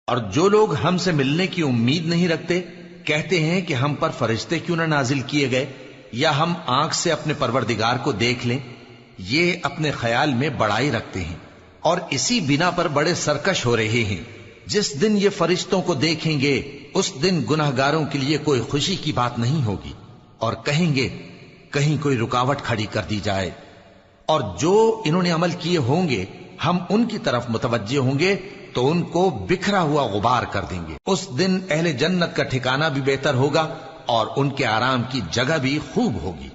اور جو لوگ ہم سے ملنے کی امید نہیں رکھتے کہتے ہیں کہ ہم پر فرشتے کیوں نہ نازل کیے گئے یا ہم آنکھ سے اپنے پروردگار کو دیکھ لیں. یہ اپنے خیال میں بڑائی رکھتے ہیں اور اسی بنا پر بڑے سرکش ہو رہے ہیں. جس دن یہ فرشتوں کو دیکھیں گے اس دن گناہگاروں کے لیے کوئی خوشی کی بات نہیں ہوگی اور کہیں گے کہیں کوئی رکاوٹ کھڑی کر دی جائے. اور جو انہوں نے عمل کیے ہوں گے ہم ان کی طرف متوجہ ہوں گے تو ان کو بکھرا ہوا غبار کر دیں گے. اس دن اہل جنت کا ٹھکانہ بھی بہتر ہوگا اور ان کے آرام کی جگہ بھی خوب ہوگی.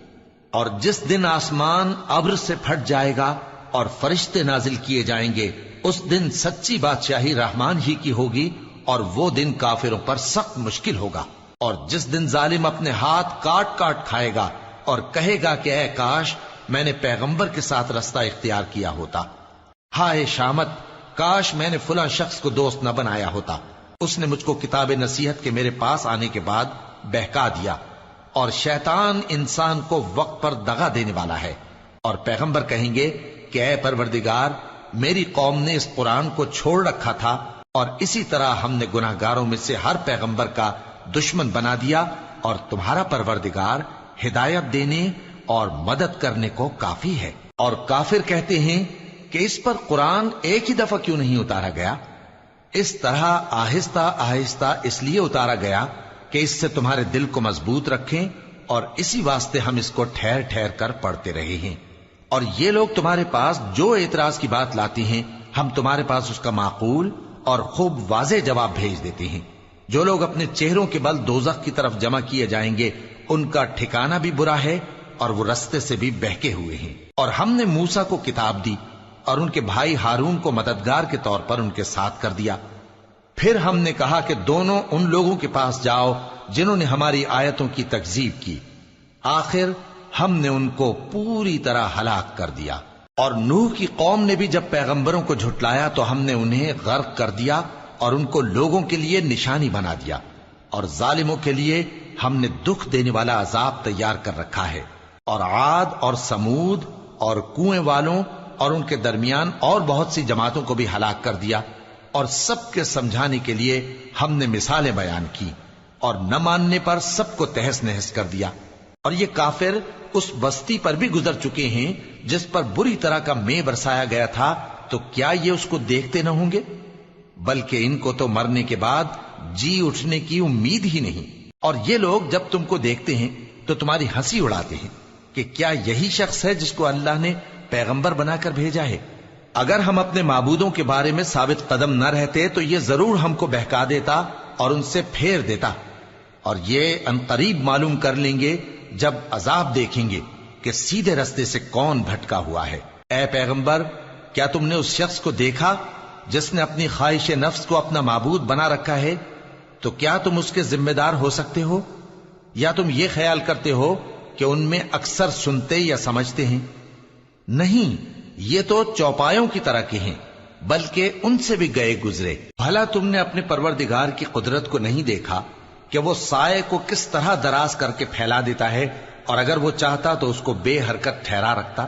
اور جس دن آسمان ابر سے پھٹ جائے گا اور فرشتے نازل کیے جائیں گے اس دن سچی بادشاہی رحمان ہی کی ہوگی اور وہ دن کافروں پر سخت مشکل ہوگا. اور جس دن ظالم اپنے ہاتھ کاٹ کاٹ کھائے گا اور کہے گا کہ اے کاش میں نے پیغمبر کے ساتھ رستہ اختیار کیا ہوتا. ہائے شامت، کاش میں نے فلاں شخص کو دوست نہ بنایا ہوتا. اس نے مجھ کو کتاب نصیحت کے میرے پاس آنے کے بعد بہکا دیا. اور شیطان انسان کو وقت پر دغا دینے والا ہے. اور پیغمبر کہیں گے کہ اے پروردگار، میری قوم نے اس قرآن کو چھوڑ رکھا تھا اور اسی طرح ہم نے گناہگاروں میں سے ہر پیغمبر کا دشمن بنا دیا اور تمہارا پروردگار ہدایت دینے اور مدد کرنے کو کافی ہے. اور کافر کہتے ہیں کہ اس پر قرآن ایک ہی دفعہ کیوں نہیں اتارا گیا؟ اس طرح آہستہ آہستہ اس لیے اتارا گیا کہ اس سے تمہارے دل کو مضبوط رکھیں اور اسی واسطے ہم اس کو ٹھہر ٹھہر کر پڑھتے رہے ہیں. اور یہ لوگ تمہارے پاس جو اعتراض کی بات لاتی ہیں ہم تمہارے پاس اس کا معقول اور خوب واضح جواب بھیج دیتے ہیں. جو لوگ اپنے چہروں کے بل دوزخ کی طرف جمع کیے جائیں گے ان کا ٹھکانہ بھی برا ہے اور وہ رستے سے بھی بہکے ہوئے ہیں. اور ہم نے موسیٰ کو کتاب دی اور ان کے بھائی ہارون کو مددگار کے طور پر ان کے ساتھ کر دیا. پھر ہم نے کہا کہ دونوں ان لوگوں کے پاس جاؤ جنہوں نے ہماری آیتوں کی تکذیب کی. آخر ہم نے ان کو پوری طرح ہلاک کر دیا. اور نوح کی قوم نے بھی جب پیغمبروں کو جھٹلایا تو ہم نے انہیں غرق کر دیا اور ان کو لوگوں کے لیے نشانی بنا دیا. اور ظالموں کے لیے ہم نے دکھ دینے والا عذاب تیار کر رکھا ہے. اور عاد اور سمود اور کنویں والوں اور ان کے درمیان اور بہت سی جماعتوں کو بھی ہلاک کر دیا. اور سب کے سمجھانے کے لیے ہم نے مثالیں بیان کی اور نہ ماننے پر سب کو تہس نہس کر دیا. اور یہ کافر اس بستی پر بھی گزر چکے ہیں جس پر بری طرح کا مے برسایا گیا تھا، تو کیا یہ اس کو دیکھتے نہ ہوں گے؟ بلکہ ان کو تو مرنے کے بعد جی اٹھنے کی امید ہی نہیں. اور یہ لوگ جب تم کو دیکھتے ہیں تو تمہاری ہنسی اڑاتے ہیں کہ کیا یہی شخص ہے جس کو اللہ نے پیغمبر بنا کر بھیجا ہے؟ اگر ہم اپنے معبودوں کے بارے میں ثابت قدم نہ رہتے تو یہ ضرور ہم کو بہکا دیتا اور ان سے پھیر دیتا. اور یہ انقریب معلوم کر لیں گے جب عذاب دیکھیں گے کہ سیدھے رستے سے کون بھٹکا ہوا ہے. اے پیغمبر، کیا تم نے اس شخص کو دیکھا جس نے اپنی خواہش نفس کو اپنا معبود بنا رکھا ہے؟ تو کیا تم اس کے ذمہ دار ہو سکتے ہو؟ یا تم یہ خیال کرتے ہو کہ ان میں اکثر سنتے یا سمجھتے ہیں؟ نہیں، یہ تو چوپایوں کی طرح کے ہیں، بلکہ ان سے بھی گئے گزرے. بھلا تم نے اپنے پروردگار کی قدرت کو نہیں دیکھا کہ وہ سائے کو کس طرح دراز کر کے پھیلا دیتا ہے اور اگر وہ چاہتا تو اس کو بے حرکت ٹھہرا رکھتا؟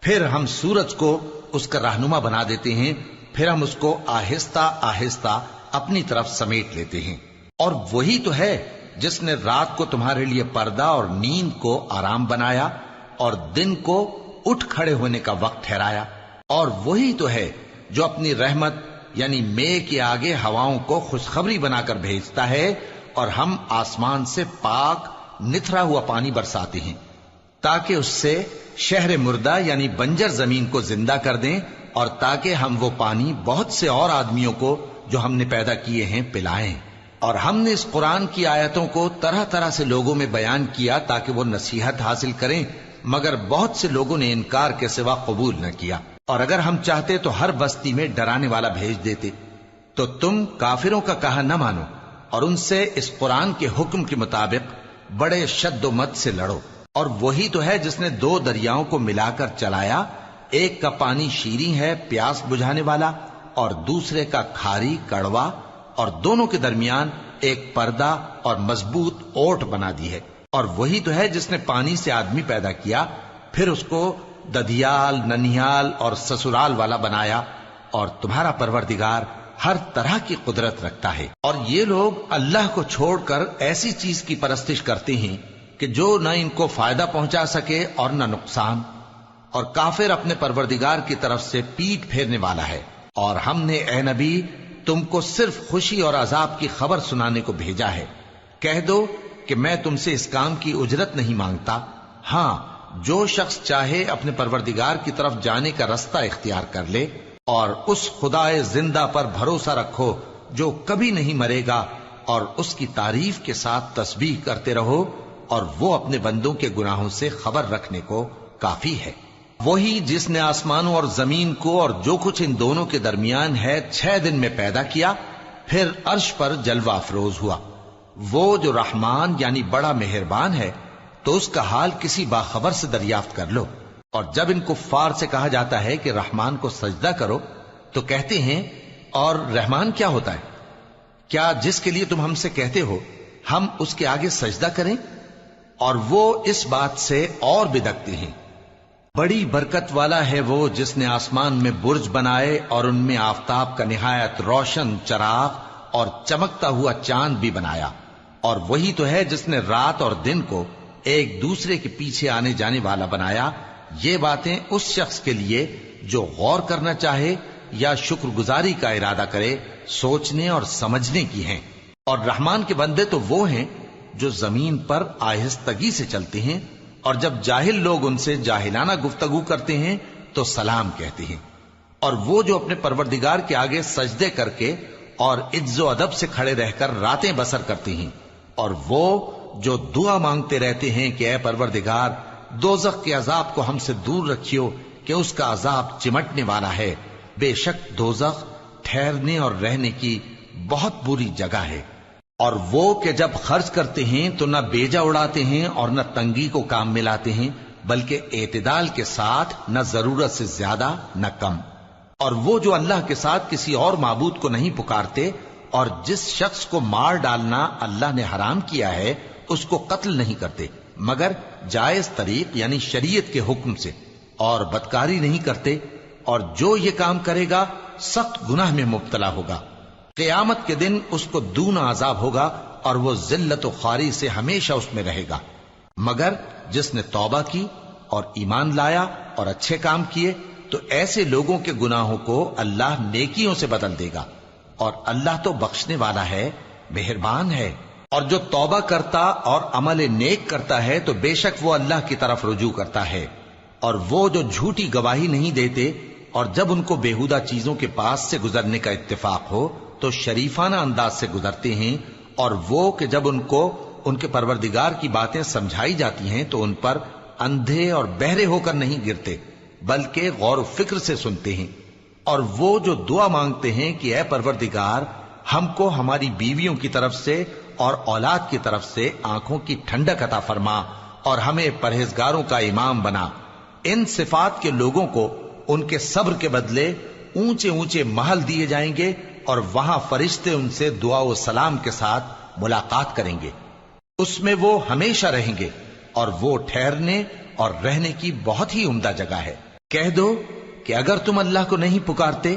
پھر ہم سورج کو اس کا رہنما بنا دیتے ہیں، پھر ہم اس کو آہستہ آہستہ اپنی طرف سمیٹ لیتے ہیں. اور وہی تو ہے جس نے رات کو تمہارے لیے پردہ اور نیند کو آرام بنایا اور دن کو اٹھ کھڑے ہونے کا وقت ٹھہرایا. اور وہی تو ہے جو اپنی رحمت یعنی مے کے آگے ہواؤں کو خوشخبری بنا کر بھیجتا ہے اور ہم آسمان سے پاک نتھرا ہوا پانی برساتے ہیں تاکہ اس سے شہر مردہ یعنی بنجر زمین کو زندہ کر دیں اور تاکہ ہم وہ پانی بہت سے اور آدمیوں کو جو ہم نے پیدا کیے ہیں پلائیں. اور ہم نے اس قرآن کی آیتوں کو طرح طرح سے لوگوں میں بیان کیا تاکہ وہ نصیحت حاصل کریں، مگر بہت سے لوگوں نے انکار کے سوا قبول نہ کیا. اور اگر ہم چاہتے تو ہر بستی میں ڈرانے والا بھیج دیتے. تو تم کافروں کا کہا نہ مانو اور ان سے اس قرآن کے حکم کے مطابق بڑے شد و مت سے لڑو. اور وہی تو ہے جس نے دو دریاؤں کو ملا کر چلایا، ایک کا پانی شیریں ہے پیاس بجھانے والا اور دوسرے کا کھاری کڑوا، اور دونوں کے درمیان ایک پردہ اور مضبوط اوٹ بنا دی ہے. اور وہی تو ہے جس نے پانی سے آدمی پیدا کیا، پھر اس کو ددیال، ننیال اور سسرال والا بنایا. اور تمہارا پروردگار ہر طرح کی قدرت رکھتا ہے۔ اور یہ لوگ اللہ کو چھوڑ کر ایسی چیز کی پرستش کرتے ہیں کہ جو نہ ان کو فائدہ پہنچا سکے اور نہ نقصان، اور کافر اپنے پروردگار کی طرف سے پیٹ پھیرنے والا ہے۔ اور ہم نے اے نبی تم کو صرف خوشی اور عذاب کی خبر سنانے کو بھیجا ہے۔ کہہ دو کہ میں تم سے اس کام کی اجرت نہیں مانگتا، ہاں جو شخص چاہے اپنے پروردگار کی طرف جانے کا رستہ اختیار کر لے، اور اس خدائے زندہ پر بھروسہ رکھو جو کبھی نہیں مرے گا، اور اس کی تعریف کے ساتھ تسبیح کرتے رہو، اور وہ اپنے بندوں کے گناہوں سے خبر رکھنے کو کافی ہے۔ وہی جس نے آسمانوں اور زمین کو اور جو کچھ ان دونوں کے درمیان ہے 6 دن میں پیدا کیا، پھر عرش پر جلوہ افروز ہوا۔ وہ جو رحمان یعنی بڑا مہربان ہے، تو اس کا حال کسی باخبر سے دریافت کر لو۔ اور جب ان کفار سے کہا جاتا ہے کہ رحمان کو سجدہ کرو، تو کہتے ہیں اور رحمان کیا ہوتا ہے؟ کیا جس کے لیے تم ہم سے کہتے ہو ہم اس کے آگے سجدہ کریں؟ اور وہ اس بات سے اور بدکتے ہیں۔ بڑی برکت والا ہے وہ جس نے آسمان میں برج بنائے اور ان میں آفتاب کا نہایت روشن چراغ اور چمکتا ہوا چاند بھی بنایا۔ اور وہی تو ہے جس نے رات اور دن کو ایک دوسرے کے پیچھے آنے جانے والا بنایا۔ یہ باتیں اس شخص کے لیے جو غور کرنا چاہے یا شکر گزاری کا ارادہ کرے سوچنے اور سمجھنے کی ہیں۔ اور رحمان کے بندے تو وہ ہیں جو زمین پر آہستگی سے چلتے ہیں، اور جب جاہل لوگ ان سے جاہلانہ گفتگو کرتے ہیں تو سلام کہتے ہیں۔ اور وہ جو اپنے پروردگار کے آگے سجدے کر کے اور عز و ادب سے کھڑے رہ کر راتیں بسر کرتے ہیں، اور وہ جو دعا مانگتے رہتے ہیں کہ اے پروردگار دوزخ کے عذاب کو ہم سے دور رکھیو کہ اس کا عذاب چمٹنے والا ہے۔ بے شک دوزخ ٹھہرنے اور رہنے کی بہت بری جگہ ہے۔ اور وہ کہ جب خرچ کرتے ہیں تو نہ بیجا اڑاتے ہیں اور نہ تنگی کو کام میں لاتے ہیں، بلکہ اعتدال کے ساتھ، نہ ضرورت سے زیادہ نہ کم۔ اور وہ جو اللہ کے ساتھ کسی اور معبود کو نہیں پکارتے، اور جس شخص کو مار ڈالنا اللہ نے حرام کیا ہے اس کو قتل نہیں کرتے مگر جائز طریق یعنی شریعت کے حکم سے، اور بدکاری نہیں کرتے، اور جو یہ کام کرے گا سخت گناہ میں مبتلا ہوگا۔ قیامت کے دن اس کو دونا عذاب ہوگا، اور وہ ذلت و خواری سے ہمیشہ اس میں رہے گا۔ مگر جس نے توبہ کی اور ایمان لایا اور اچھے کام کیے تو ایسے لوگوں کے گناہوں کو اللہ نیکیوں سے بدل دے گا، اور اللہ تو بخشنے والا ہے، مہربان ہے۔ اور جو توبہ کرتا اور عمل نیک کرتا ہے تو بے شک وہ اللہ کی طرف رجوع کرتا ہے۔ اور وہ جو جھوٹی گواہی نہیں دیتے، اور جب ان کو بیہودہ چیزوں کے پاس سے گزرنے کا اتفاق ہو تو شریفانہ انداز سے گزرتے ہیں، اور وہ کہ جب ان کو ان کے پروردگار کی باتیں سمجھائی جاتی ہیں تو ان پر اندھے اور بہرے ہو کر نہیں گرتے بلکہ غور و فکر سے سنتے ہیں۔ اور وہ جو دعا مانگتے ہیں کہ اے پروردگار ہم کو ہماری بیویوں کی طرف سے اور اولاد کی طرف سے آنکھوں کی ٹھنڈک عطا فرما اور ہمیں پرہیزگاروں کا امام بنا، ان صفات کے لوگوں کو ان کے صبر کے بدلے اونچے اونچے محل دیے جائیں گے، اور وہاں فرشتے ان سے دعا و سلام کے ساتھ ملاقات کریں گے۔ اس میں وہ ہمیشہ رہیں گے، اور وہ ٹھہرنے اور رہنے کی بہت ہی عمدہ جگہ ہے۔ کہہ دو کہ اگر تم اللہ کو نہیں پکارتے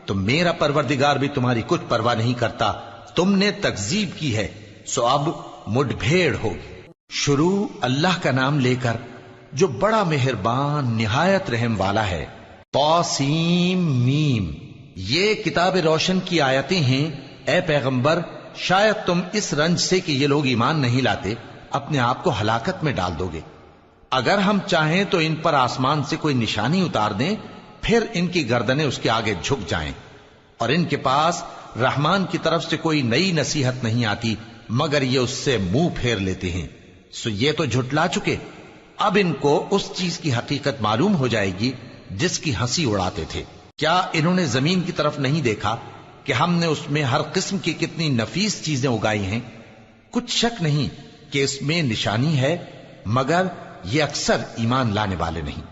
تو میرا پروردگار بھی تمہاری کچھ پرواہ نہیں کرتا۔ تم نے تکذیب کی ہے سو اب مڈ بھیڑ ہوگی۔ شروع اللہ کا نام لے کر جو بڑا مہربان نہایت رحم والا ہے۔ طاسیم میم، یہ کتاب روشن کی آیتیں ہیں۔ اے پیغمبر شاید تم اس رنج سے کہ یہ لوگ ایمان نہیں لاتے اپنے آپ کو ہلاکت میں ڈال دو گے۔ اگر ہم چاہیں تو ان پر آسمان سے کوئی نشانی اتار دیں، پھر ان کی گردنیں اس کے آگے جھک جائیں، اور ان کے پاس رحمان کی طرف سے کوئی نئی نصیحت نہیں آتی مگر یہ اس سے منہ پھیر لیتے ہیں۔ سو یہ تو جھٹلا چکے، اب ان کو اس چیز کی حقیقت معلوم ہو جائے گی جس کی ہنسی اڑاتے تھے۔ کیا انہوں نے زمین کی طرف نہیں دیکھا کہ ہم نے اس میں ہر قسم کی کتنی نفیس چیزیں اگائی ہیں؟ کچھ شک نہیں کہ اس میں نشانی ہے، مگر یہ اکثر ایمان لانے والے نہیں۔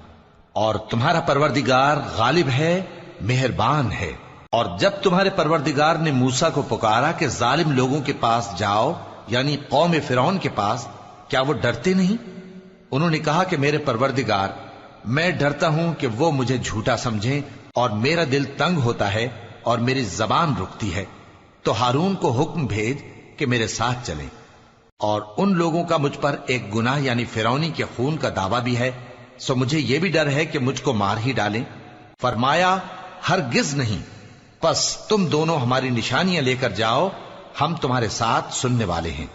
اور تمہارا پروردگار غالب ہے، مہربان ہے۔ اور جب تمہارے پروردگار نے موسیٰ کو پکارا کہ ظالم لوگوں کے پاس جاؤ، یعنی قوم فرعون کے پاس، کیا وہ ڈرتے نہیں؟ انہوں نے کہا کہ میرے پروردگار، میں ڈرتا ہوں کہ وہ مجھے جھوٹا سمجھیں، اور میرا دل تنگ ہوتا ہے اور میری زبان رکتی ہے، تو ہارون کو حکم بھیج کہ میرے ساتھ چلیں۔ اور ان لوگوں کا مجھ پر ایک گناہ یعنی فرعونی کے خون کا دعویٰ بھی ہے، سو مجھے یہ بھی ڈر ہے کہ مجھ کو مار ہی ڈالیں۔ فرمایا ہرگز نہیں، پس تم دونوں ہماری نشانیاں لے کر جاؤ، ہم تمہارے ساتھ سننے والے ہیں۔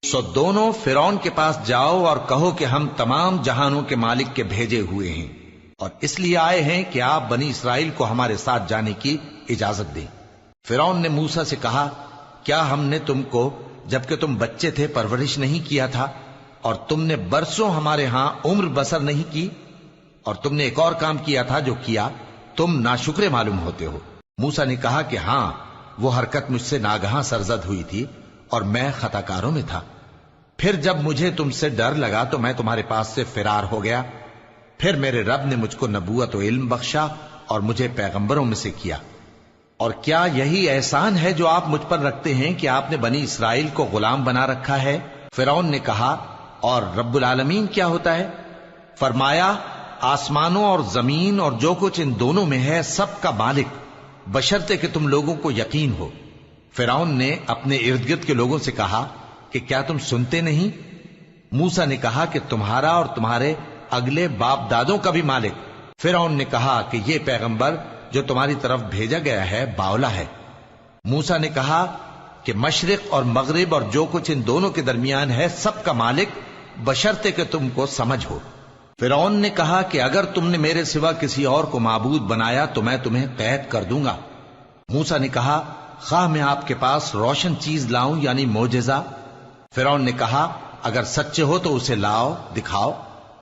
سو دونوں فرعون کے پاس جاؤ اور کہو کہ ہم تمام جہانوں کے مالک کے بھیجے ہوئے ہیں، اور اس لیے آئے ہیں کہ آپ بنی اسرائیل کو ہمارے ساتھ جانے کی اجازت دیں۔ فرعون نے موسیٰ سے کہا، کیا ہم نے تم کو جبکہ تم بچے تھے پرورش نہیں کیا تھا، اور تم نے برسوں ہمارے ہاں عمر بسر نہیں کی؟ اور تم نے ایک اور کام کیا تھا جو کیا، تم ناشکرے معلوم ہوتے ہو۔ موسیٰ نے کہا کہ ہاں، وہ حرکت مجھ سے ناگہاں سرزد ہوئی تھی اور میں خطا کاروں میں تھا۔ پھر جب مجھے تم سے ڈر لگا تو میں تمہارے پاس سے فرار ہو گیا۔ پھر میرے رب نے مجھ کو نبوت و علم بخشا اور مجھے پیغمبروں میں سے کیا۔ اور کیا یہی احسان ہے جو آپ مجھ پر رکھتے ہیں کہ آپ نے بنی اسرائیل کو غلام بنا رکھا ہے؟ فرعون نے کہا، اور رب العالمین کیا ہوتا ہے؟ فرمایا، آسمانوں اور زمین اور جو کچھ ان دونوں میں ہے سب کا مالک، بشرطے کہ تم لوگوں کو یقین ہو۔ فرعون نے اپنے ارد گرد کے لوگوں سے کہا کہ کیا تم سنتے نہیں؟ موسیٰ نے کہا کہ تمہارا اور تمہارے اگلے باپ دادوں کا بھی مالک۔ فرعون نے کہا کہ یہ پیغمبر جو تمہاری طرف بھیجا گیا ہے باولا ہے۔ موسیٰ نے کہا کہ مشرق اور مغرب اور جو کچھ ان دونوں کے درمیان ہے سب کا مالک، بشرطے کہ تم کو سمجھ ہو۔ فرعون نے کہا کہ اگر تم نے میرے سوا کسی اور کو معبود بنایا تو میں تمہیں قید کر دوں گا۔ موسیٰ نے کہا، خواہ میں آپ کے پاس روشن چیز لاؤں یعنی معجزہ؟ فرعون نے کہا، اگر سچے ہو تو اسے لاؤ، دکھاؤ۔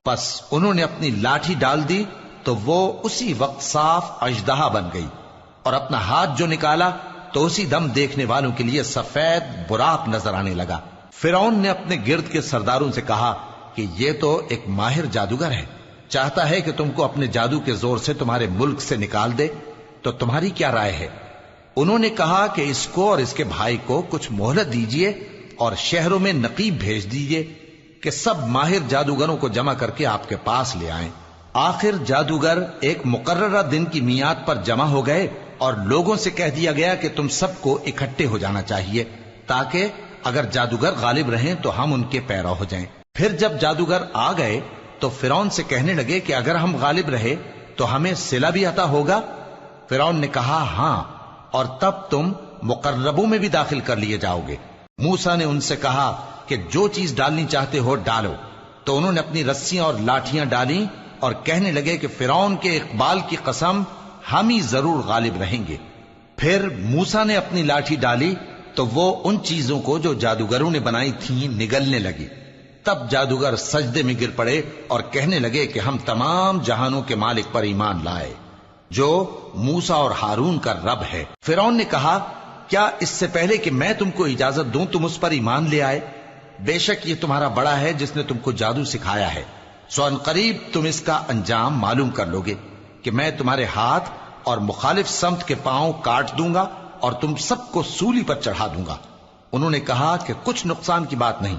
پس انہوں نے اپنی لاٹھی ڈال دی تو وہ اسی وقت صاف اژدہا بن گئی، اور اپنا ہاتھ جو نکالا تو اسی دم دیکھنے والوں کے لیے سفید براق نظر آنے لگا۔ فرعون نے اپنے گرد کے سرداروں سے کہا کہ یہ تو ایک ماہر جادوگر ہے، چاہتا ہے کہ تم کو اپنے جادو کے زور سے تمہارے ملک سے نکال دے، تو تمہاری کیا رائے ہے؟ انہوں نے کہا کہ اس کو اور اس کے بھائی کو کچھ مہلت دیجئے اور شہروں میں نقیب بھیج دیجئے کہ سب ماہر جادوگروں کو جمع کر کے آپ کے پاس لے آئیں۔ آخر جادوگر ایک مقررہ دن کی میعاد پر جمع ہو گئے اور لوگوں سے کہہ دیا گیا کہ تم سب کو اکٹھے ہو جانا چاہیے، تاکہ اگر جادوگر غالب رہیں تو ہم ان کے پیرو ہو جائیں۔ پھر جب جادوگر آ گئے تو فرعون سے کہنے لگے کہ اگر ہم غالب رہے تو ہمیں صلہ بھی عطا ہوگا؟ فرعون نے کہا، ہاں، اور تب تم مقربوں میں بھی داخل کر لیے جاؤ گے۔ موسیٰ نے ان سے کہا کہ جو چیز ڈالنی چاہتے ہو ڈالو، تو انہوں نے اپنی رسیاں اور لاٹھیاں ڈالیں اور کہنے لگے کہ فرعون کے اقبال کی قسم، ہم ہی ضرور غالب رہیں گے۔ پھر موسیٰ نے اپنی لاٹھی ڈالی تو وہ ان چیزوں کو جو جادوگروں نے بنائی تھیں نگلنے لگی۔ تب جادوگر سجدے میں گر پڑے اور کہنے لگے کہ ہم تمام جہانوں کے مالک پر ایمان لائے، جو موسیٰ اور ہارون کا رب ہے۔ فرعون نے کہا، کیا اس سے پہلے کہ میں تم کو اجازت دوں تم اس پر ایمان لے آئے؟ بے شک یہ تمہارا بڑا ہے جس نے تم کو جادو سکھایا ہے، سو ان قریب تم اس کا انجام معلوم کر لو گے کہ میں تمہارے ہاتھ اور مخالف سمت کے پاؤں کاٹ دوں گا اور تم سب کو سولی پر چڑھا دوں گا۔ انہوں نے کہا کہ کچھ نقصان کی بات نہیں،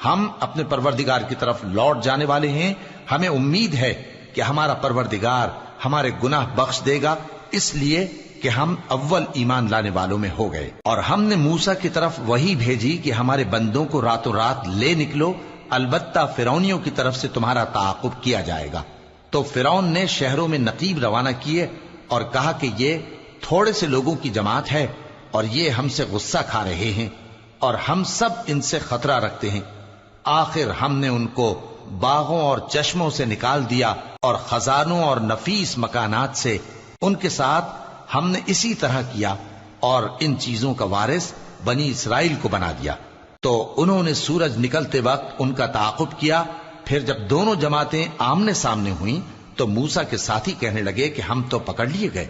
ہم اپنے پروردگار کی طرف لوٹ جانے والے ہیں، ہمیں امید ہے کہ ہمارا پروردگار ہمارے گناہ بخش دے گا، اس لیے کہ ہم اول ایمان لانے والوں میں ہو گئے۔ اور ہم نے موسیٰ کی طرف وحی بھیجی کہ ہمارے بندوں کو راتوں رات لے نکلو، البتہ فرعونیوں کی طرف سے تمہارا تعاقب کیا جائے گا۔ تو فرعون نے شہروں میں نقیب روانہ کیے اور کہا کہ یہ تھوڑے سے لوگوں کی جماعت ہے اور یہ ہم سے غصہ کھا رہے ہیں اور ہم سب ان سے خطرہ رکھتے ہیں۔ آخر ہم نے ان کو باغوں اور چشموں سے نکال دیا اور خزانوں اور نفیس مکانات سے، ان کے ساتھ ہم نے اسی طرح کیا اور ان چیزوں کا وارث بنی اسرائیل کو بنا دیا۔ تو انہوں نے سورج نکلتے وقت ان کا تعاقب کیا۔ پھر جب دونوں جماعتیں آمنے سامنے ہوئیں تو موسیٰ کے ساتھی کہنے لگے کہ ہم تو پکڑ لیے گئے۔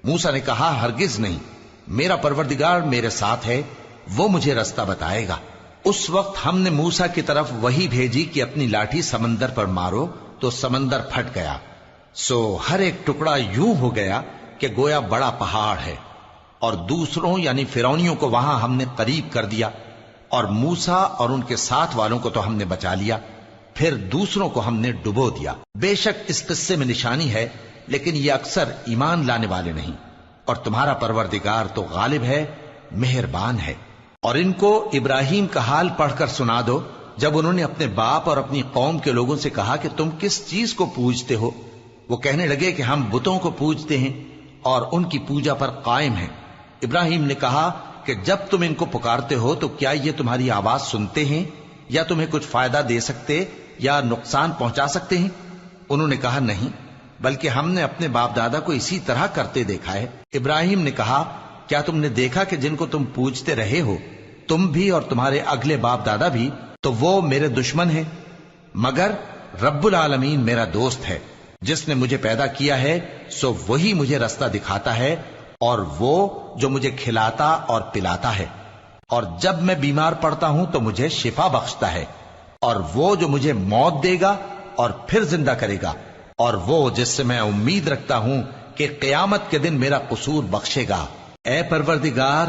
موسیٰ نے کہا، ہرگز نہیں، میرا پروردگار میرے ساتھ ہے، وہ مجھے رستہ بتائے گا۔ اس وقت ہم نے موسیٰ کی طرف وحی بھیجی کہ اپنی لاٹھی سمندر پر مارو، تو سمندر پھٹ گیا، سو ہر ایک ٹکڑا یوں ہو گیا کہ گویا بڑا پہاڑ ہے، اور دوسروں یعنی فرعونیوں کو وہاں ہم نے قریب کر دیا، اور موسیٰ اور ان کے ساتھ والوں کو تو ہم نے بچا لیا، پھر دوسروں کو ہم نے ڈبو دیا۔ بے شک اس قصے میں نشانی ہے، لیکن یہ اکثر ایمان لانے والے نہیں۔ اور تمہارا پروردگار تو غالب ہے، مہربان ہے۔ اور ان کو ابراہیم کا حال پڑھ کر سنا دو جب انہوں نے اپنے باپ اور اپنی قوم کے لوگوں سے کہا کہ تم کس چیز کو پوجتے ہو؟ وہ کہنے لگے کہ ہم بتوں کو پوجتے ہیں اور ان کی پوجا پر قائم ہیں۔ ابراہیم نے کہا کہ جب تم ان کو پکارتے ہو تو کیا یہ تمہاری آواز سنتے ہیں یا تمہیں کچھ فائدہ دے سکتے یا نقصان پہنچا سکتے ہیں؟ انہوں نے کہا نہیں، بلکہ ہم نے اپنے باپ دادا کو اسی طرح کرتے دیکھا ہے۔ ابراہیم نے کہا کیا تم نے دیکھا کہ جن کو تم پوجتے رہے ہو، تم بھی اور تمہارے اگلے باپ دادا بھی، تو وہ میرے دشمن ہیں، مگر رب العالمین میرا دوست ہے۔ جس نے مجھے پیدا کیا ہے سو وہی مجھے رستہ دکھاتا ہے، اور وہ جو مجھے کھلاتا اور پلاتا ہے، اور جب میں بیمار پڑتا ہوں تو مجھے شفا بخشتا ہے، اور وہ جو مجھے موت دے گا اور پھر زندہ کرے گا، اور وہ جس سے میں امید رکھتا ہوں کہ قیامت کے دن میرا قصور بخشے گا۔ اے پروردگار،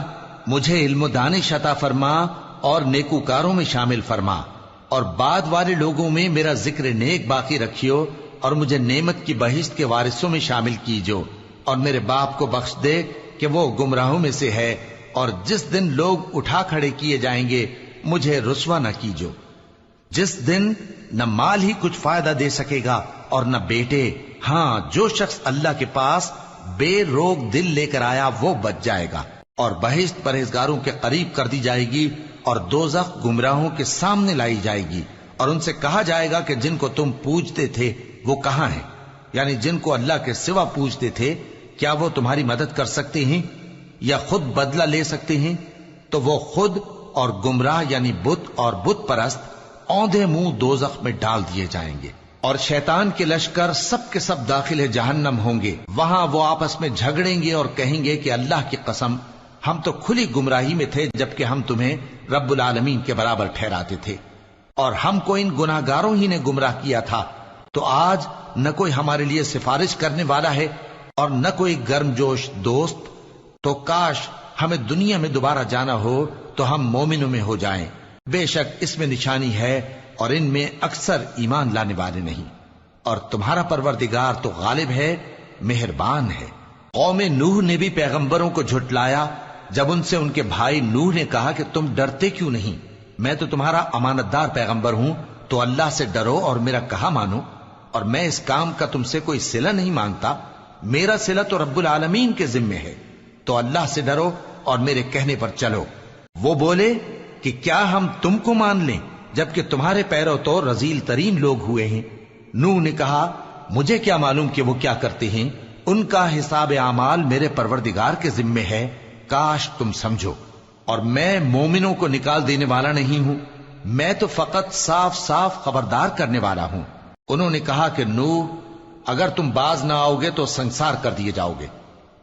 مجھے علم و دانش عطا فرما اور نیکوکاروں میں شامل فرما، اور بعد والے لوگوں میں میرا ذکر نیک باقی رکھیو، اور مجھے نعمت کی بہشت کے وارثوں میں شامل کیجو، اور میرے باپ کو بخش دے کہ وہ گمراہوں میں سے ہے، اور جس دن لوگ اٹھا کھڑے کیے جائیں گے مجھے رسوا نہ کیجو، جس دن نہ مال ہی کچھ فائدہ دے سکے گا اور نہ بیٹے۔ ہاں، جو شخص اللہ کے پاس بے روک دل لے کر آیا وہ بچ جائے گا، اور بہشت پرہیزگاروں کے قریب کر دی جائے گی، اور دوزخ گمراہوں کے سامنے لائی جائے گی، اور ان سے کہا جائے گا کہ جن کو تم پوجتے تھے وہ کہاں ہیں؟ یعنی جن کو اللہ کے سوا پوجتے تھے، کیا وہ تمہاری مدد کر سکتے ہیں یا خود بدلہ لے سکتے ہیں؟ تو وہ خود اور گمراہ یعنی بت اور بت پرست اوندھے منہ دوزخ میں ڈال دیے جائیں گے، اور شیطان کے لشکر سب کے سب داخل جہنم ہوں گے۔ وہاں وہ آپس میں جھگڑیں گے اور کہیں گے کہ اللہ کی قسم، ہم تو کھلی گمراہی میں تھے جبکہ ہم تمہیں رب العالمین کے برابر ٹھہراتے تھے، اور ہم کو ان گناہگاروں ہی نے گمراہ کیا تھا، تو آج نہ کوئی ہمارے لیے سفارش کرنے والا ہے اور نہ کوئی گرم جوش دوست۔ تو کاش ہمیں دنیا میں دوبارہ جانا ہو تو ہم مومنوں میں ہو جائیں، بے شک اس میں نشانی ہے اور ان میں اکثر ایمان لانے والے نہیں، اور تمہارا پروردگار تو غالب ہے، مہربان ہے۔ قوم نوح نے بھی پیغمبروں کو جھٹلایا جب ان سے ان کے بھائی نوح نے کہا کہ تم ڈرتے کیوں نہیں؟ میں تو تمہارا امانت دار پیغمبر ہوں، تو اللہ سے ڈرو اور میرا کہا مانو، اور میں اس کام کا تم سے کوئی صلہ نہیں مانگتا، میرا صلہ تو رب العالمین کے ذمے ہے، تو اللہ سے ڈرو اور میرے کہنے پر چلو۔ وہ بولے کہ کیا ہم تم کو مان لیں جبکہ تمہارے پیرو تو رذیل ترین لوگ ہوئے ہیں؟ نوح نے کہا مجھے کیا معلوم کہ وہ کیا کرتے ہیں، ان کا حساب اعمال میرے پروردگار کے ذمے ہے، کاش تم سمجھو۔ اور میں مومنوں کو نکال دینے والا نہیں ہوں، میں تو فقط صاف صاف خبردار کرنے والا ہوں۔ انہوں نے کہا کہ نوح، اگر تم باز نہ آؤ گے تو سنسار کر دیے جاؤ گے۔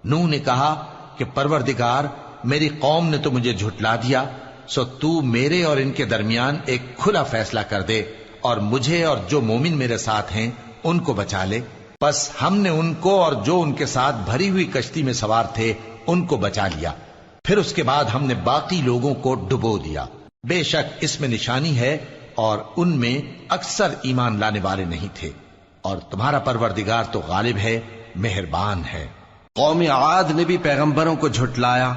نوح نے کہا کہ پروردگار، میری قوم نے تو مجھے جھٹلا دیا، سو تو میرے اور ان کے درمیان ایک کھلا فیصلہ کر دے، اور مجھے اور جو مومن میرے ساتھ ہیں ان کو بچا لے۔ بس ہم نے ان کو اور جو ان کے ساتھ بھری ہوئی کشتی میں سوار تھے ان کو بچا لیا، پھر اس کے بعد ہم نے باقی لوگوں کو ڈبو دیا۔ بے شک اس میں نشانی ہے اور ان میں اکثر ایمان لانے والے نہیں تھے، اور تمہارا پروردگار تو غالب ہے، مہربان ہے۔ قوم عاد نے بھی پیغمبروں کو جھٹلایا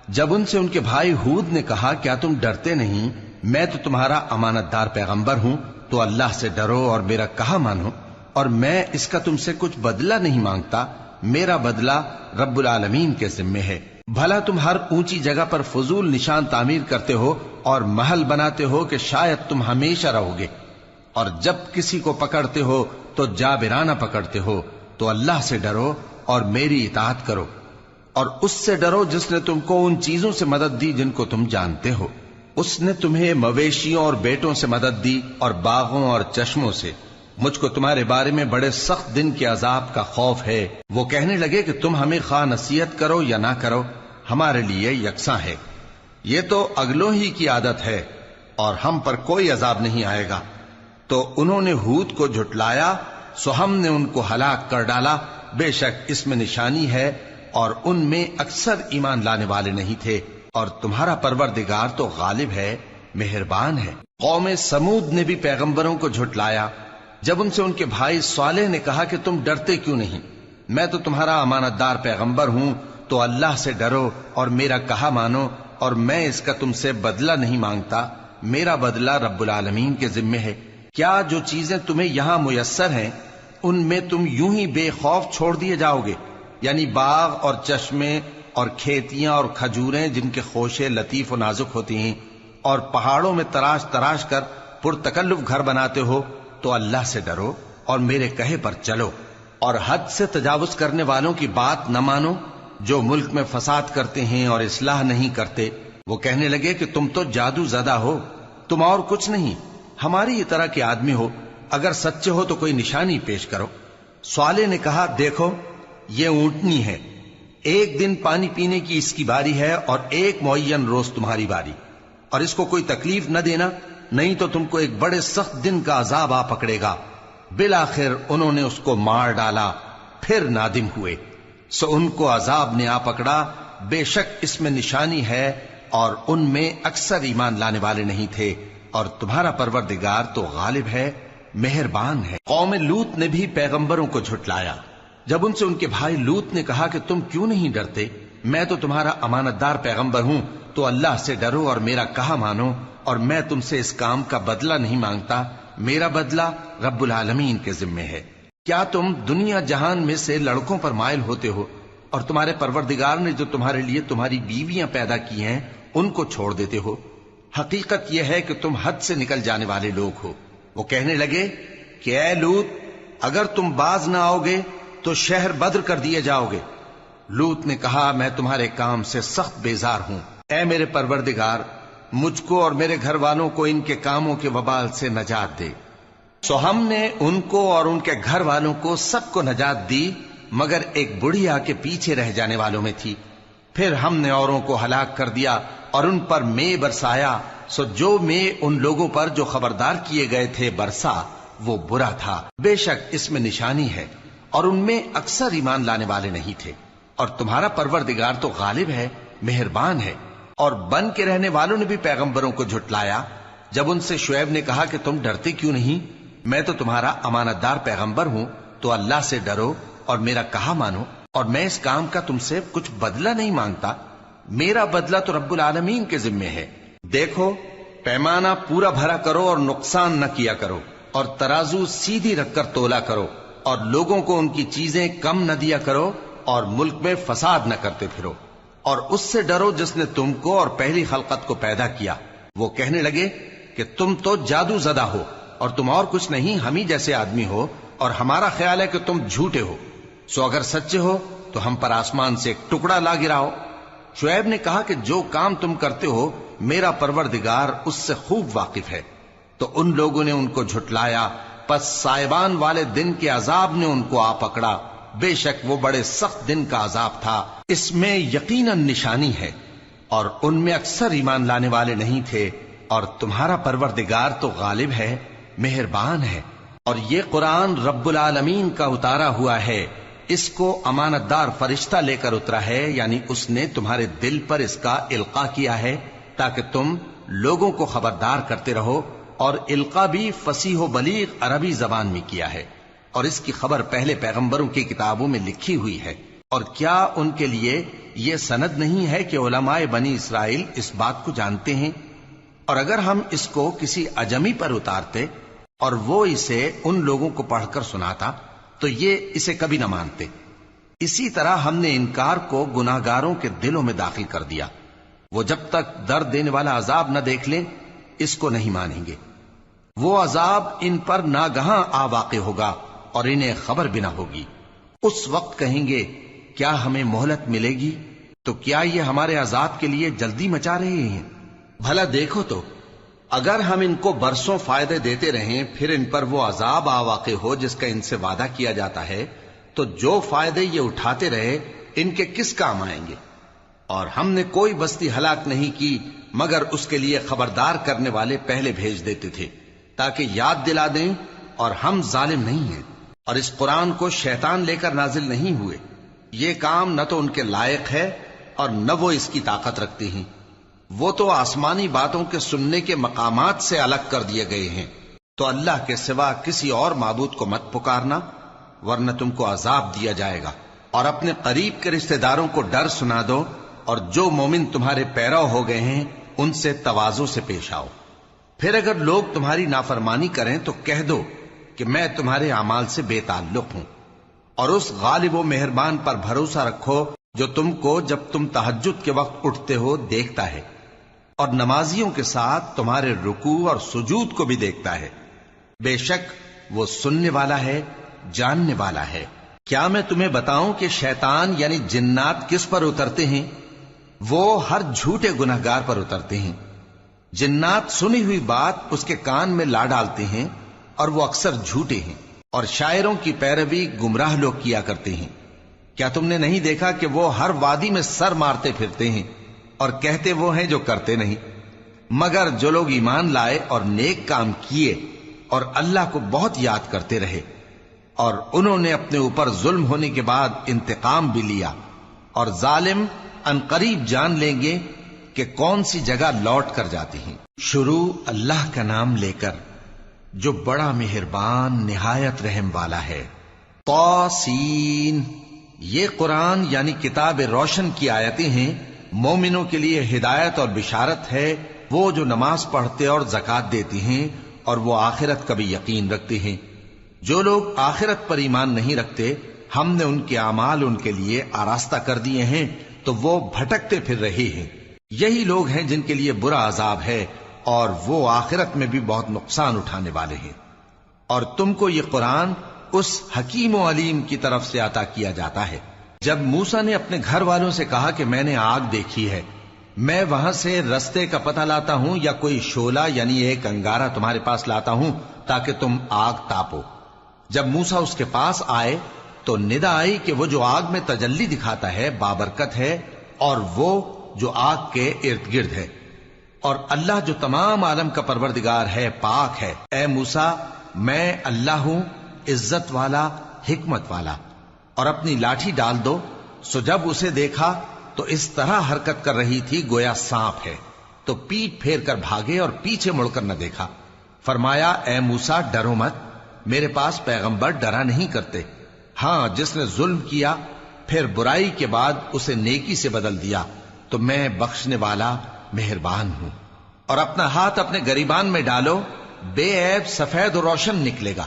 جب ان سے ان کے بھائی ہود نے کہا کیا تم ڈرتے نہیں؟ میں تو تمہارا امانت دار پیغمبر ہوں، تو اللہ سے ڈرو اور میرا کہا مانو، اور میں اس کا تم سے کچھ بدلہ نہیں مانگتا، میرا بدلہ رب العالمین کے ذمے ہے۔ بھلا تم ہر اونچی جگہ پر فضول نشان تعمیر کرتے ہو اور محل بناتے ہو کہ شاید تم ہمیشہ رہو گے، اور جب کسی کو پکڑتے ہو تو جابرانہ پکڑتے ہو، تو اللہ سے ڈرو اور میری اطاعت کرو، اور اس سے ڈرو جس نے تم کو ان چیزوں سے مدد دی جن کو تم جانتے ہو۔ اس نے تمہیں مویشیوں اور بیٹوں سے مدد دی اور باغوں اور چشموں سے۔ مجھ کو تمہارے بارے میں بڑے سخت دن کے عذاب کا خوف ہے۔ وہ کہنے لگے کہ تم ہمیں خواہ نصیحت کرو یا نہ کرو، ہمارے لیے یکساں ہے، یہ تو اگلوں ہی کی عادت ہے، اور ہم پر کوئی عذاب نہیں آئے گا۔ تو انہوں نے ہود کو جھٹلایا، سو ہم نے ان کو ہلاک کر ڈالا۔ بے شک اس میں نشانی ہے اور ان میں اکثر ایمان لانے والے نہیں تھے، اور تمہارا پروردگار تو غالب ہے، مہربان ہے۔ قوم سمود نے بھی پیغمبروں کو جھٹلایا جب ان سے ان کے بھائی صالح نے کہا کہ تم ڈرتے کیوں نہیں؟ میں تو تمہارا امانت دار پیغمبر ہوں، تو اللہ سے ڈرو اور میرا کہا مانو، اور میں اس کا تم سے بدلہ نہیں مانگتا، میرا بدلہ رب العالمین کے ذمے ہے۔ کیا جو چیزیں تمہیں یہاں میسر ہیں ان میں تم یوں ہی بے خوف چھوڑ دیے جاؤ گے؟ یعنی باغ اور چشمے اور کھیتیاں اور کھجوریں جن کے خوشے لطیف و نازک ہوتی ہیں، اور پہاڑوں میں تراش تراش کر پرتکلف گھر بناتے ہو، تو اللہ سے ڈرو اور میرے کہے پر چلو، اور حد سے تجاوز کرنے والوں کی بات نہ مانو جو ملک میں فساد کرتے ہیں اور اصلاح نہیں کرتے۔ وہ کہنے لگے کہ تم تو جادو زدہ ہو، تم اور کچھ نہیں، ہماری ہی طرح کے آدمی ہو، اگر سچے ہو تو کوئی نشانی پیش کرو۔ صالح نے کہا دیکھو یہ اونٹنی ہے، ایک دن پانی پینے کی اس کی باری ہے اور ایک معین روز تمہاری باری، اور اس کو کوئی تکلیف نہ دینا، نہیں تو تم کو ایک بڑے سخت دن کا عذاب آ پکڑے گا۔ بالآخر انہوں نے اس کو مار ڈالا، پھر نادم ہوئے، سو ان کو عذاب نے آ پکڑا، بے شک اس میں نشانی ہے، اور ان میں اکثر ایمان لانے والے نہیں تھے، اور تمہارا پروردگار تو غالب ہے، مہربان ہے۔ قوم لوط نے بھی پیغمبروں کو جھٹلایا۔ جب ان سے ان کے بھائی لوط نے کہا کہ تم کیوں نہیں ڈرتے، میں تو تمہارا امانت دار پیغمبر ہوں، تو اللہ سے ڈرو اور میرا کہا مانو، اور میں تم سے اس کام کا بدلہ نہیں مانگتا، میرا بدلہ رب العالمین کے ذمے ہے۔ کیا تم دنیا جہان میں سے لڑکوں پر مائل ہوتے ہو، اور تمہارے پروردگار نے جو تمہارے لیے تمہاری بیویاں پیدا کی ہیں ان کو چھوڑ دیتے ہو؟ حقیقت یہ ہے کہ تم حد سے نکل جانے والے لوگ ہو۔ وہ کہنے لگے کہ اے لوط، اگر تم باز نہ آؤ گے تو شہر بدر کر دیے جاؤ گے۔ لوط نے کہا میں تمہارے کام سے سخت بیزار ہوں، اے میرے پروردگار مجھ کو اور میرے گھر والوں کو ان کے کاموں کے وبال سے نجات دے۔ سو ہم نے ان کو اور ان کے گھر والوں کو سب کو نجات دی، مگر ایک بڑھیا کے پیچھے رہ جانے والوں میں تھی۔ پھر ہم نے اوروں کو ہلاک کر دیا اور ان پر مے برسایا، سو جو مے ان لوگوں پر جو خبردار کیے گئے تھے برسا وہ برا تھا۔ بے شک اس میں نشانی ہے، اور ان میں اکثر ایمان لانے والے نہیں تھے، اور تمہارا پروردگار تو غالب ہے، مہربان ہے۔ اور بن کے رہنے والوں نے بھی پیغمبروں کو جھٹلایا۔ جب ان سے شعیب نے کہا کہ تم ڈرتے کیوں نہیں، میں تو تمہارا امانت دار پیغمبر ہوں، تو اللہ سے ڈرو اور میرا کہا مانو، اور میں اس کام کا تم سے کچھ بدلہ نہیں مانگتا، میرا بدلہ تو رب العالمین کے ذمے ہے۔ دیکھو پیمانہ پورا بھرا کرو اور نقصان نہ کیا کرو، اور ترازو سیدھی رکھ کر تولا کرو، اور لوگوں کو ان کی چیزیں کم نہ دیا کرو، اور ملک میں فساد نہ کرتے پھرو، اور اس سے ڈرو جس نے تم کو اور پہلی خلقت کو پیدا کیا۔ وہ کہنے لگے کہ تم تو جادو زدہ ہو، اور تم اور کچھ نہیں، ہم ہی جیسے آدمی ہو، اور ہمارا خیال ہے کہ تم جھوٹے ہو، سو اگر سچے ہو تو ہم پر آسمان سے ایک ٹکڑا لا گراؤ۔ شعیب نے کہا کہ جو کام تم کرتے ہو میرا پروردگار اس سے خوب واقف ہے۔ تو ان لوگوں نے ان کو جھٹلایا، پس سائبان والے دن کے عذاب نے ان کو آ پکڑا، بے شک وہ بڑے سخت دن کا عذاب تھا، اس میں یقیناً نشانی ہے، اور ان میں اکثر ایمان لانے والے نہیں تھے، اور تمہارا پروردگار تو غالب ہے، مہربان ہے۔ اور یہ قرآن رب العالمین کا اتارا ہوا ہے، اس کو امانت دار فرشتہ لے کر اترا ہے، یعنی اس نے تمہارے دل پر اس کا القاء کیا ہے تاکہ تم لوگوں کو خبردار کرتے رہو، اور القاء بھی فصیح و بلیغ عربی زبان میں کیا ہے، اور اس کی خبر پہلے پیغمبروں کی کتابوں میں لکھی ہوئی ہے۔ اور کیا ان کے لیے یہ سند نہیں ہے کہ علماء بنی اسرائیل اس بات کو جانتے ہیں؟ اور اگر ہم اس کو کسی اجمی پر اتارتے اور وہ اسے ان لوگوں کو پڑھ کر سناتا تو یہ اسے کبھی نہ مانتے۔ اسی طرح ہم نے انکار کو گناہگاروں کے دلوں میں داخل کر دیا، وہ جب تک درد دینے والا عذاب نہ دیکھ لیں اس کو نہیں مانیں گے۔ وہ عذاب ان پر ناگہاں آ واقع ہوگا اور انہیں خبر بھی نہ ہوگی۔ اس وقت کہیں گے کیا ہمیں مہلت ملے گی؟ تو کیا یہ ہمارے عذاب کے لیے جلدی مچا رہے ہیں؟ بھلا دیکھو تو اگر ہم ان کو برسوں فائدے دیتے رہیں پھر ان پر وہ عذاب آ واقع ہو جس کا ان سے وعدہ کیا جاتا ہے، تو جو فائدے یہ اٹھاتے رہے ان کے کس کام آئیں گے؟ اور ہم نے کوئی بستی ہلاک نہیں کی مگر اس کے لیے خبردار کرنے والے پہلے بھیج دیتے تھے تاکہ یاد دلا دیں، اور ہم ظالم نہیں ہیں۔ اور اس قرآن کو شیطان لے کر نازل نہیں ہوئے، یہ کام نہ تو ان کے لائق ہے اور نہ وہ اس کی طاقت رکھتے ہیں، وہ تو آسمانی باتوں کے سننے کے مقامات سے الگ کر دیے گئے ہیں۔ تو اللہ کے سوا کسی اور معبود کو مت پکارنا ورنہ تم کو عذاب دیا جائے گا۔ اور اپنے قریب کے رشتہ داروں کو ڈر سنا دو، اور جو مومن تمہارے پیرو ہو گئے ہیں ان سے تواضع سے پیش آؤ۔ پھر اگر لوگ تمہاری نافرمانی کریں تو کہہ دو کہ میں تمہارے اعمال سے بے تعلق ہوں، اور اس غالب و مہربان پر بھروسہ رکھو جو تم کو جب تم تہجد کے وقت اٹھتے ہو دیکھتا ہے، اور نمازیوں کے ساتھ تمہارے رکوع اور سجود کو بھی دیکھتا ہے۔ بے شک وہ سننے والا ہے، جاننے والا ہے۔ کیا میں تمہیں بتاؤں کہ شیطان یعنی جنات کس پر اترتے ہیں؟ وہ ہر جھوٹے گنہگار پر اترتے ہیں۔ جنات سنی ہوئی بات اس کے کان میں لا ڈالتے ہیں، اور وہ اکثر جھوٹے ہیں، اور شاعروں کی پیروی گمراہ لوگ کیا کرتے ہیں۔ کیا تم نے نہیں دیکھا کہ وہ ہر وادی میں سر مارتے پھرتے ہیں، اور کہتے وہ ہیں جو کرتے نہیں؟ مگر جو لوگ ایمان لائے اور نیک کام کیے اور اللہ کو بہت یاد کرتے رہے، اور انہوں نے اپنے اوپر ظلم ہونے کے بعد انتقام بھی لیا، اور ظالم عنقریب جان لیں گے کہ کون سی جگہ لوٹ کر جاتی ہیں۔ شروع اللہ کا نام لے کر جو بڑا مہربان نہایت رحم والا ہے۔ طاسین، یہ قرآن یعنی کتاب روشن کی آیتیں ہیں، مومنوں کے لیے ہدایت اور بشارت ہے، وہ جو نماز پڑھتے اور زکوٰۃ دیتے ہیں اور وہ آخرت کا بھی یقین رکھتے ہیں۔ جو لوگ آخرت پر ایمان نہیں رکھتے، ہم نے ان کے اعمال ان کے لیے آراستہ کر دیے ہیں تو وہ بھٹکتے پھر رہے ہیں۔ یہی لوگ ہیں جن کے لیے برا عذاب ہے، اور وہ آخرت میں بھی بہت نقصان اٹھانے والے ہیں۔ اور تم کو یہ قرآن اس حکیم و علیم کی طرف سے عطا کیا جاتا ہے۔ جب موسیٰ نے اپنے گھر والوں سے کہا کہ میں نے آگ دیکھی ہے، میں وہاں سے رستے کا پتہ لاتا ہوں یا کوئی شعلہ یعنی ایک انگارہ تمہارے پاس لاتا ہوں تاکہ تم آگ تاپو۔ جب موسیٰ اس کے پاس آئے تو ندا آئی کہ وہ جو آگ میں تجلی دکھاتا ہے بابرکت ہے، اور وہ جو آگ کے ارد گرد ہے، اور اللہ جو تمام عالم کا پروردگار ہے پاک ہے۔ اے موسیٰ، میں اللہ ہوں، عزت والا، حکمت والا۔ اور اپنی لاٹھی ڈال دو۔ سو جب اسے دیکھا تو اس طرح حرکت کر رہی تھی گویا سانپ ہے، تو پیٹ پھیر کر بھاگے اور پیچھے مڑ کر نہ دیکھا۔ فرمایا، اے موسیٰ ڈرو مت، میرے پاس پیغمبر ڈرا نہیں کرتے۔ ہاں، جس نے ظلم کیا پھر برائی کے بعد اسے نیکی سے بدل دیا تو میں بخشنے والا مہربان ہوں۔ اور اپنا ہاتھ اپنے گریبان میں ڈالو، بے عیب سفید و روشن نکلے گا۔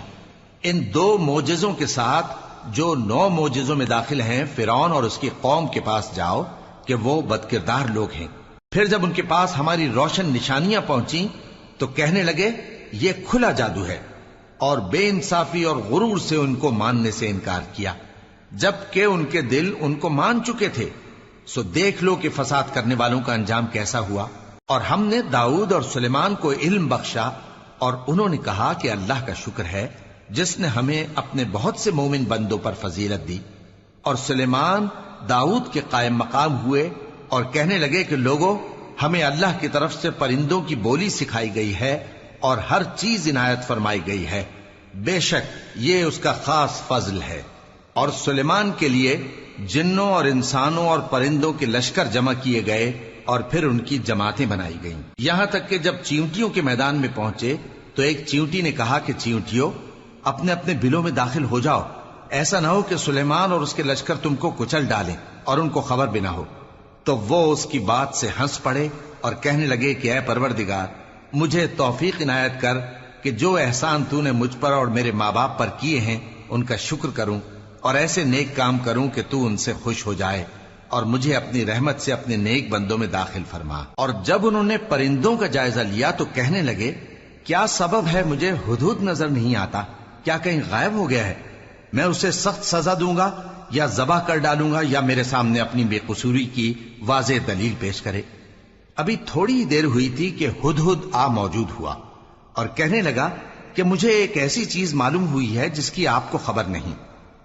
ان 2 معجزوں کے ساتھ جو 9 معجزوں میں داخل ہیں فرعون اور اس کی قوم کے پاس جاؤ کہ وہ بدکردار لوگ ہیں۔ پھر جب ان کے پاس ہماری روشن نشانیاں پہنچیں تو کہنے لگے یہ کھلا جادو ہے، اور بے انصافی اور غرور سے ان کو ماننے سے انکار کیا، جبکہ ان کے دل ان کو مان چکے تھے۔ سو دیکھ لو کہ فساد کرنے والوں کا انجام کیسا ہوا۔ اور ہم نے داؤد اور سلیمان کو علم بخشا، اور انہوں نے کہا کہ اللہ کا شکر ہے جس نے ہمیں اپنے بہت سے مومن بندوں پر فضیلت دی۔ اور سلیمان داؤد کے قائم مقام ہوئے اور کہنے لگے کہ لوگوں، ہمیں اللہ کی طرف سے پرندوں کی بولی سکھائی گئی ہے اور ہر چیز عنایت فرمائی گئی ہے، بے شک یہ اس کا خاص فضل ہے۔ اور سلیمان کے لیے جنوں اور انسانوں اور پرندوں کے لشکر جمع کیے گئے اور پھر ان کی جماعتیں بنائی گئیں، یہاں تک کہ جب چیونٹیوں کے میدان میں پہنچے تو ایک چیونٹی نے کہا کہ چیونٹیوں، اپنے اپنے بلوں میں داخل ہو جاؤ، ایسا نہ ہو کہ سلیمان اور اس کے لشکر تم کو کچل ڈالیں اور ان کو خبر بھی نہ ہو۔ تو وہ اس کی بات سے ہنس پڑے اور کہنے لگے کہ اے پروردگار، مجھے توفیق عنایت کر کہ جو احسان تو نے مجھ پر اور میرے ماں باپ پر کیے ہیں ان کا شکر کروں، اور ایسے نیک کام کروں کہ تو ان سے خوش ہو جائے، اور مجھے اپنی رحمت سے اپنے نیک بندوں میں داخل فرما۔ اور جب انہوں نے پرندوں کا جائزہ لیا تو کہنے لگے کیا سبب ہے مجھے ہدہد نظر نہیں آتا؟ کیا کہیں غائب ہو گیا ہے؟ میں اسے سخت سزا دوں گا یا ذبح کر ڈالوں گا، یا میرے سامنے اپنی بے قصوری کی واضح دلیل پیش کرے۔ ابھی تھوڑی ہی دیر ہوئی تھی کہ ہدہد آ موجود ہوا اور کہنے لگا کہ مجھے ایک ایسی چیز معلوم ہوئی ہے جس کی آپ کو خبر نہیں،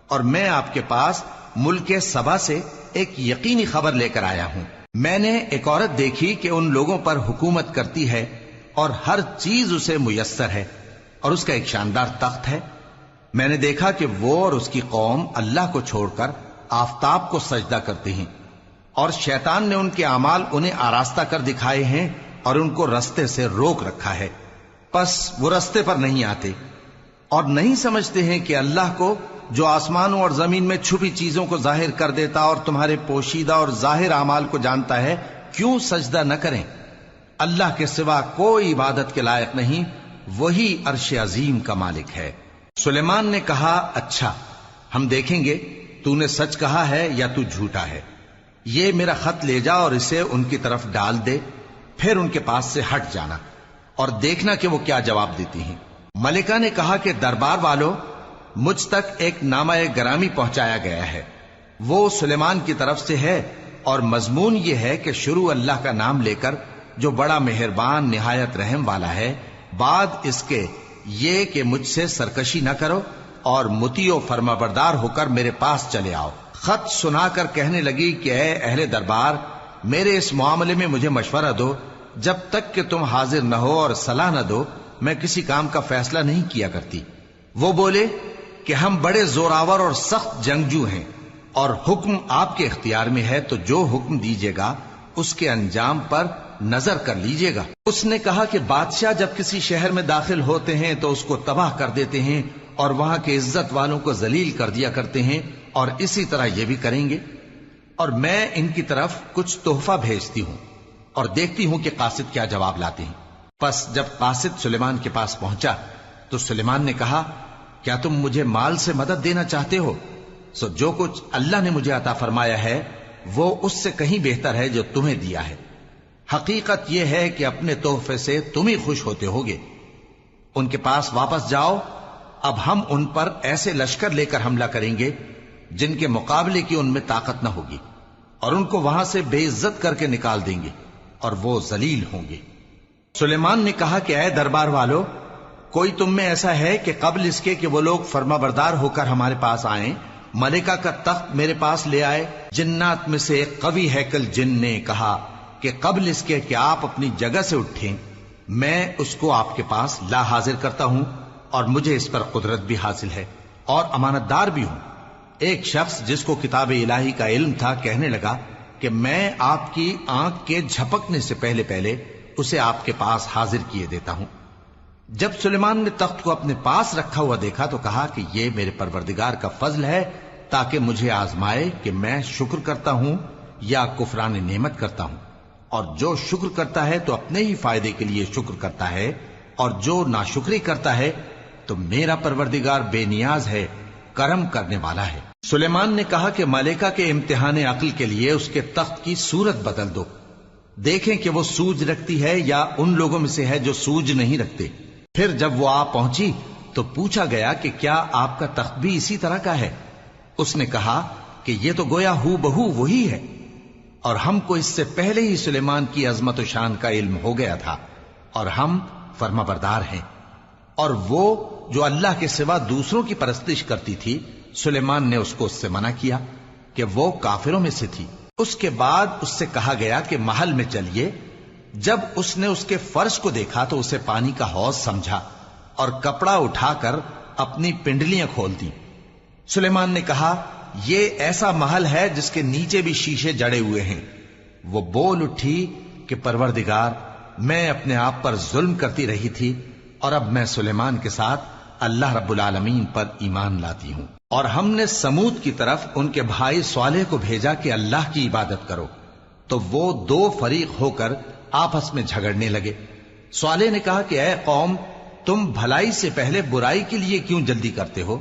اور میں آپ کے پاس ملک سبا سے ایک یقینی خبر لے کر آیا ہوں۔ میں نے ایک عورت دیکھی کہ ان لوگوں پر حکومت کرتی ہے اور ہر چیز اسے میسر ہے، اور اس کا ایک شاندار تخت ہے۔ میں نے دیکھا کہ وہ اور اس کی قوم اللہ کو چھوڑ کر آفتاب کو سجدہ کرتے ہیں، اور شیطان نے ان کے اعمال انہیں آراستہ کر دکھائے ہیں اور ان کو رستے سے روک رکھا ہے، پس وہ رستے پر نہیں آتے اور نہیں سمجھتے ہیں کہ اللہ کو جو آسمانوں اور زمین میں چھپی چیزوں کو ظاہر کر دیتا اور تمہارے پوشیدہ اور ظاہر اعمال کو جانتا ہے، کیوں سجدہ نہ کریں؟ اللہ کے سوا کوئی عبادت کے لائق نہیں، وہی عرش عظیم کا مالک ہے۔ سلیمان نے کہا، اچھا ہم دیکھیں گے تو نے سچ کہا ہے یا تو جھوٹا ہے۔ یہ میرا خط لے جا اور اسے ان کی طرف ڈال دے، پھر ان کے پاس سے ہٹ جانا اور دیکھنا کہ وہ کیا جواب دیتی ہیں۔ ملکہ نے کہا کہ دربار والو، مجھ تک ایک نامہ گرامی پہنچایا گیا ہے، وہ سلیمان کی طرف سے ہے، اور مضمون یہ ہے کہ شروع اللہ کا نام لے کر جو بڑا مہربان نہایت رحم والا ہے، بعد اس کے یہ کہ مجھ سے سرکشی نہ کرو اور مطیع و فرما بردار ہو کر میرے پاس چلے آؤ۔ خط سنا کر کہنے لگی کہ اے اہل دربار، میرے اس معاملے میں مجھے مشورہ دو، جب تک کہ تم حاضر نہ ہو اور صلاح نہ دو میں کسی کام کا فیصلہ نہیں کیا کرتی۔ وہ بولے کہ ہم بڑے زوراور اور سخت جنگجو ہیں، اور حکم آپ کے اختیار میں ہے، تو جو حکم دیجیے گا اس کے انجام پر نظر کر لیجیے گا۔ اس نے کہا کہ بادشاہ جب کسی شہر میں داخل ہوتے ہیں تو اس کو تباہ کر دیتے ہیں اور وہاں کے عزت والوں کو ذلیل کر دیا کرتے ہیں، اور اسی طرح یہ بھی کریں گے، اور میں ان کی طرف کچھ تحفہ بھیجتی ہوں اور دیکھتی ہوں کہ قاصد کیا جواب لاتے ہیں۔ پس جب قاصد سلیمان کے پاس پہنچا تو سلیمان نے کہا، کیا تم مجھے مال سے مدد دینا چاہتے ہو؟ سو جو کچھ اللہ نے مجھے عطا فرمایا ہے وہ اس سے کہیں بہتر ہے جو تمہیں دیا ہے۔ حقیقت یہ ہے کہ اپنے تحفے سے تم ہی خوش ہوتے ہوگے۔ ان کے پاس واپس جاؤ، اب ہم ان پر ایسے لشکر لے کر حملہ کریں گے جن کے مقابلے کی ان میں طاقت نہ ہوگی، اور ان کو وہاں سے بے عزت کر کے نکال دیں گے اور وہ ذلیل ہوں گے۔ سلیمان نے کہا کہ اے دربار والو، کوئی تم میں ایسا ہے کہ قبل اس کے کہ وہ لوگ فرما بردار ہو کر ہمارے پاس آئیں، ملکہ کا تخت میرے پاس لے آئے؟ جنات میں سے ایک قوی ہیکل جن نے کہا کہ قبل اس کے کہ آپ اپنی جگہ سے اٹھیں میں اس کو آپ کے پاس لا حاضر کرتا ہوں، اور مجھے اس پر قدرت بھی حاصل ہے اور امانت دار بھی ہوں۔ ایک شخص جس کو کتاب الہی کا علم تھا کہنے لگا کہ میں آپ کی آنکھ کے جھپکنے سے پہلے پہلے اسے آپ کے پاس حاضر کیے دیتا ہوں۔ جب سلیمان نے تخت کو اپنے پاس رکھا ہوا دیکھا تو کہا کہ یہ میرے پروردگار کا فضل ہے تاکہ مجھے آزمائے کہ میں شکر کرتا ہوں یا کفران نعمت کرتا ہوں، اور جو شکر کرتا ہے تو اپنے ہی فائدے کے لیے شکر کرتا ہے، اور جو ناشکری کرتا ہے تو میرا پروردگار بے نیاز ہے، کرم کرنے والا ہے۔ سلیمان نے کہا کہ ملکہ کے امتحان عقل کے لیے اس کے تخت کی صورت بدل دو، دیکھیں کہ وہ سوج رکھتی ہے یا ان لوگوں میں سے ہے جو سوج نہیں رکھتے۔ پھر جب وہ آ پہنچی تو پوچھا گیا کہ کیا آپ کا تخت بھی اسی طرح کا ہے؟ اس نے کہا کہ یہ تو گویا ہو بہو وہی ہے، اور ہم کو اس سے پہلے ہی سلیمان کی عظمت و شان کا علم ہو گیا تھا، اور ہم فرما بردار ہیں۔ اور وہ جو اللہ کے سوا دوسروں کی پرستش کرتی تھی، سلیمان نے اس کو اس سے منع کیا کہ وہ کافروں میں سے تھی۔ اس کے بعد اس سے کہا گیا کہ محل میں چلیے۔ جب اس نے اس کے فرش کو دیکھا تو اسے پانی کا حوض سمجھا اور کپڑا اٹھا کر اپنی پنڈلیاں کھول دی۔ سلیمان نے کہا، یہ ایسا محل ہے جس کے نیچے بھی شیشے جڑے ہوئے ہیں۔ وہ بول اٹھی کہ پروردگار، میں اپنے آپ پر ظلم کرتی رہی تھی، اور اب میں سلیمان کے ساتھ اللہ رب العالمین پر ایمان لاتی ہوں۔ اور ہم نے سمود کی طرف ان کے بھائی صالح کو بھیجا کہ اللہ کی عبادت کرو، تو وہ دو فریق ہو کر آپس میں جھگڑنے لگے۔ صالح نے کہا کہ اے قوم، تم بھلائی سے پہلے برائی کے لیے کیوں جلدی کرتے ہو،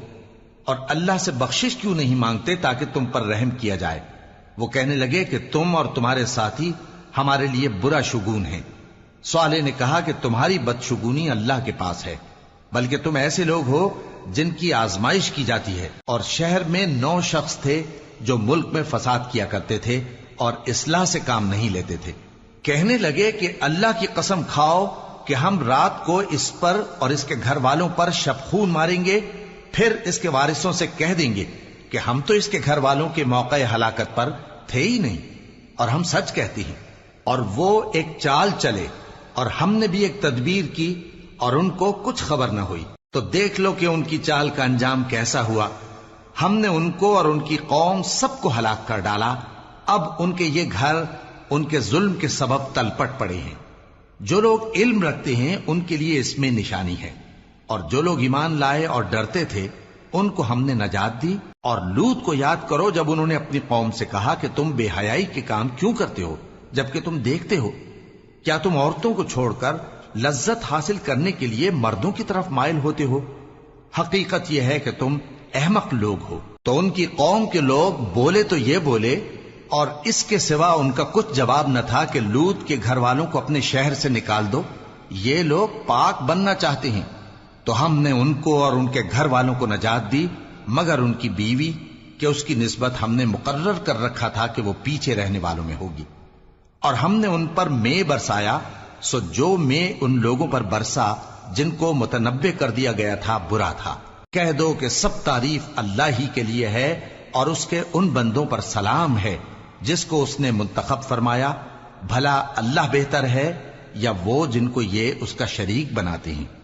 اور اللہ سے بخشش کیوں نہیں مانگتے تاکہ تم پر رحم کیا جائے؟ وہ کہنے لگے کہ تم اور تمہارے ساتھی ہمارے لیے برا شگون ہیں۔ صالح نے کہا کہ تمہاری بدشگونی اللہ کے پاس ہے، بلکہ تم ایسے لوگ ہو جن کی آزمائش کی جاتی ہے۔ اور شہر میں 9 شخص تھے جو ملک میں فساد کیا کرتے تھے اور اصلاح سے کام نہیں لیتے تھے۔ کہنے لگے کہ اللہ کی قسم کھاؤ کہ ہم رات کو اس پر اور اس کے گھر والوں پر شبخون ماریں گے، پھر اس کے وارثوں سے کہہ دیں گے کہ ہم تو اس کے گھر والوں کے موقع ہلاکت پر تھے ہی نہیں، اور ہم سچ کہتی ہیں۔ اور وہ ایک چال چلے، اور ہم نے بھی ایک تدبیر کی، اور ان کو کچھ خبر نہ ہوئی۔ تو دیکھ لو کہ ان کی چال کا انجام کیسا ہوا۔ ہم نے ان کو اور ان کی قوم سب کو ہلاک کر ڈالا۔ اب ان کے یہ گھر ان کے ظلم کے سبب تلپٹ پڑے ہیں۔ جو لوگ علم رکھتے ہیں ان کے لیے اس میں نشانی ہے، اور جو لوگ ایمان لائے اور ڈرتے تھے ان کو ہم نے نجات دی۔ اور لوط کو یاد کرو جب انہوں نے اپنی قوم سے کہا کہ تم بے حیائی کے کام کیوں کرتے ہو جبکہ تم دیکھتے ہو؟ کیا تم عورتوں کو چھوڑ کر لذت حاصل کرنے کے لیے مردوں کی طرف مائل ہوتے ہو؟ حقیقت یہ ہے کہ تم احمق لوگ ہو۔ تو ان کی قوم کے لوگ بولے تو یہ بولے، اور اس کے سوا ان کا کچھ جواب نہ تھا کہ لوط کے گھر والوں کو اپنے شہر سے نکال دو، یہ لوگ پاک بننا چاہتے ہیں۔ تو ہم نے ان کو اور ان کے گھر والوں کو نجات دی، مگر ان کی بیوی کہ اس کی نسبت ہم نے مقرر کر رکھا تھا کہ وہ پیچھے رہنے والوں میں ہوگی۔ اور ہم نے ان پر مے برسایا، سو جو مے ان لوگوں پر برسا جن کو متنبع کر دیا گیا تھا برا تھا۔ کہہ دو کہ سب تعریف اللہ ہی کے لیے ہے، اور اس کے ان بندوں پر سلام ہے جس کو اس نے منتخب فرمایا۔ بھلا اللہ بہتر ہے یا وہ جن کو یہ اس کا شریک بناتے ہیں؟